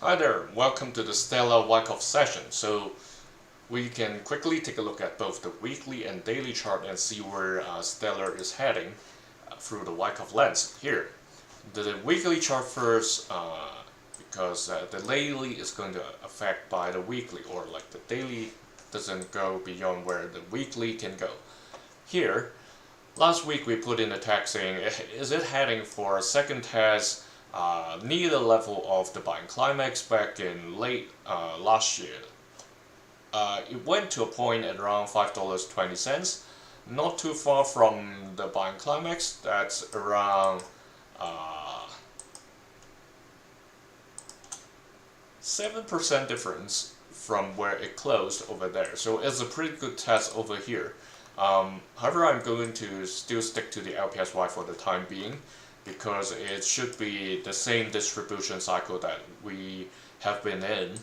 Hi there, welcome to the Stellar Wyckoff session. So we can quickly take a look at both the weekly and daily chart and see where Stellar is heading through the Wyckoff lens. Here, the weekly chart first, because the daily is going to affect by the weekly, or like the daily doesn't go beyond where the weekly can go. Here, last week we put in a tag saying, is it heading for a second test near the level of the buying climax back in late last year. It went to a point at around $5.20, not too far from the buying climax. That's around 7% difference from where it closed over there. So it's a pretty good test over here. However, I'm going to still stick to the LPSY for the time being, because it should be the same distribution cycle that we have been in.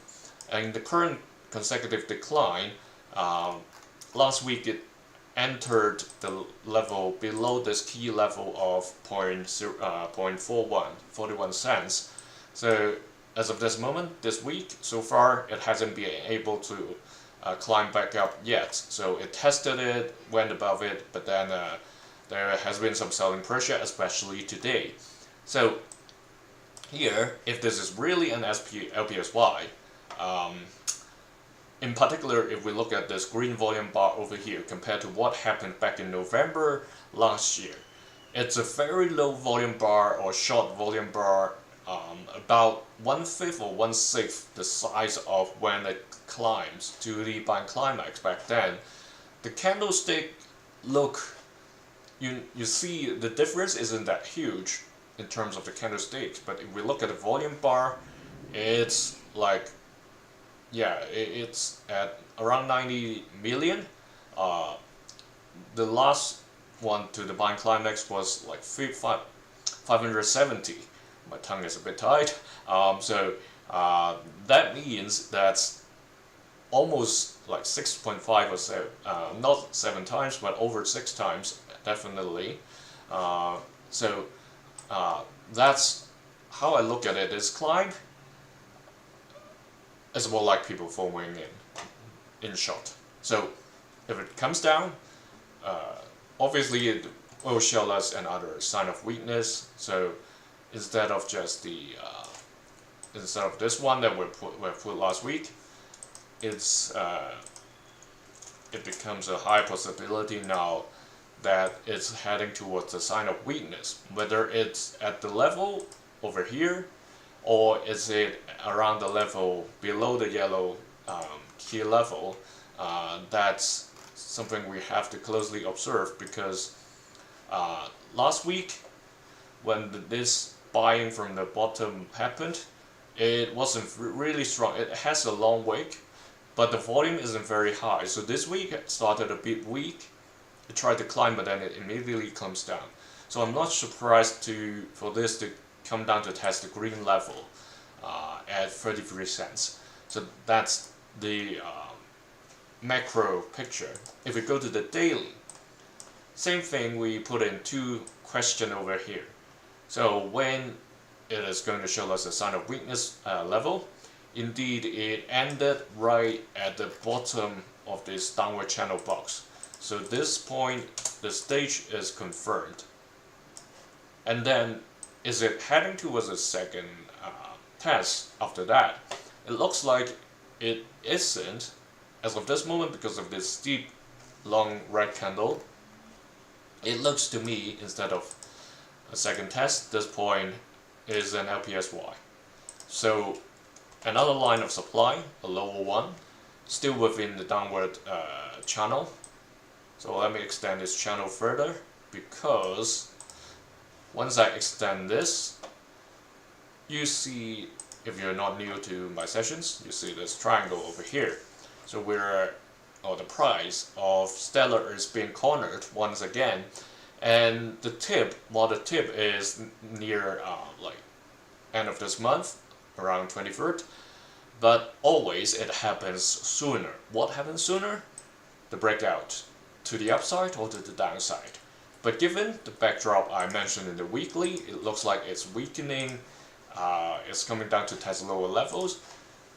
And the current consecutive decline, last week it entered the level below this key level of 41 cents. So as of this moment, this week, so far, it hasn't been able to climb back up yet. So it tested it, went above it, but then there has been some selling pressure, especially today. So here, if this is really an LPSY, in particular, if we look at this green volume bar over here compared to what happened back in November last year, it's a very low volume bar or short volume bar, about 1/5 or 1/6 the size of when it climbs to the buying climax back then. The candlestick look, you see the difference isn't that huge in terms of the candlesticks, but if we look at the volume bar, it's like, yeah, it's at around 90 million. The last one to the buying climax was like 570. My tongue is a bit tight. That means that's almost like 6.5 or so, not 7 times, but over 6 times, definitely. That's how I look at it. This climb is more like people following in short. So if it comes down, obviously it will show us another sign of weakness. So instead of just instead of this one that we put last week, it becomes a high possibility now that it's heading towards a sign of weakness. Whether it's at the level over here, or is it around the level below the yellow key level, that's something we have to closely observe, because last week when this buying from the bottom happened, it wasn't really strong. It has a long wick, but the volume isn't very high. So this week it started a bit weak. It tried to climb, but then it immediately comes down. So I'm not surprised for this to come down to test the green level at 33 cents. So that's the macro picture. If we go to the daily, same thing, we put in 2 questions over here. So when it is going to show us a sign of weakness level, indeed it ended right at the bottom of this downward channel box. So this point, the stage is confirmed. And then, is it heading towards a second test after that? It looks like it isn't as of this moment, because of this steep long red candle. It looks to me, instead of a second test, this point is an LPSY. So another line of supply, a lower one, still within the downward channel. So let me extend this channel further, because once I extend this, you see, if you're not new to my sessions, you see this triangle over here. So the price of Stellar is being cornered once again, and the tip is near like end of this month, around 23rd, but always it happens sooner. What happens sooner? The breakout to the upside or to the downside. But given the backdrop I mentioned in the weekly, it looks like it's weakening it's coming down to test lower levels.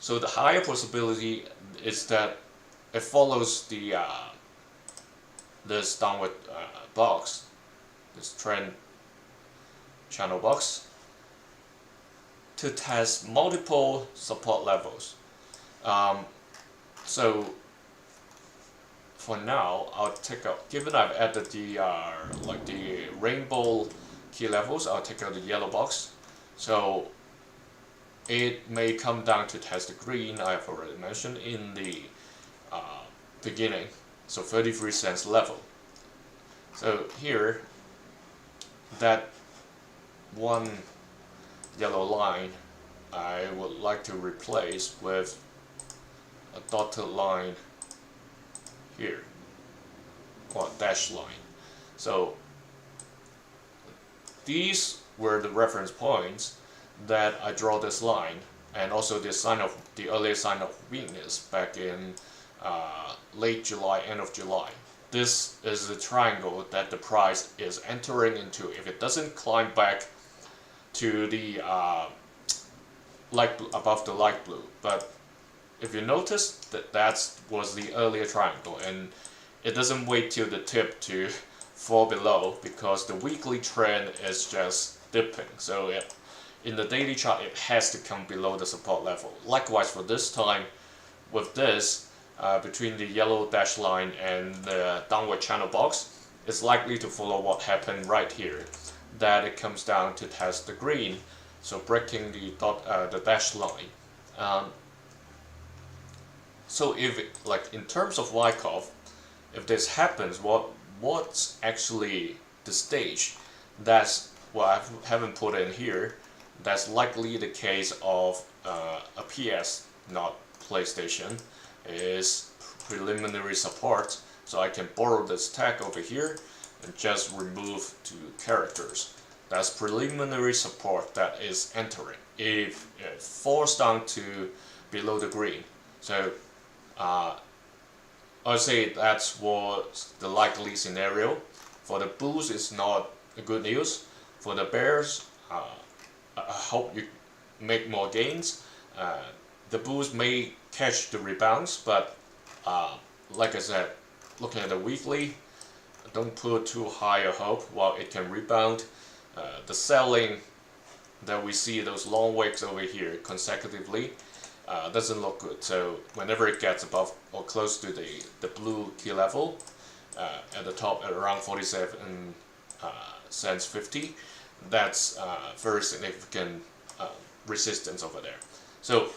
So the higher possibility is that it follows the this downward box, this trend channel box, to test multiple support levels. So for now, I'll take out, given I've added the like the rainbow key levels, I'll take out the yellow box. So it may come down to test the green I've already mentioned in the beginning, so 33 cents level. So here, that one yellow line I would like to replace with a dotted line here, or dash line. So these were the reference points that I draw this line, and also the earlier sign of weakness back in late July, end of July. This is the triangle that the price is entering into if it doesn't climb back to the above the light blue. But if you notice that was the earlier triangle, and it doesn't wait till the tip to fall below because the weekly trend is just dipping. So in the daily chart, it has to come below the support level. Likewise for this time, with this, between the yellow dash line and the downward channel box, it's likely to follow what happened right here, that it comes down to test the green, so breaking the dash line. So if in terms of Wyckoff, if this happens, what's actually the stage? That's what I haven't put in here. That's likely the case of a PS, not PlayStation, is preliminary support. So I can borrow this tag over here and just remove two characters. That's preliminary support that is entering if it falls down to below the green. So I'll say that's what the likely scenario. For the bulls, it's not good news. For the bears, I hope you make more gains. The bulls may catch the rebounds, but like I said, looking at the weekly, don't put too high a hope. While it can rebound, the selling that we see, those long wicks over here consecutively, doesn't look good. So whenever it gets above or close to the blue key level, at the top at around 47 cents 50, that's very significant resistance over there. So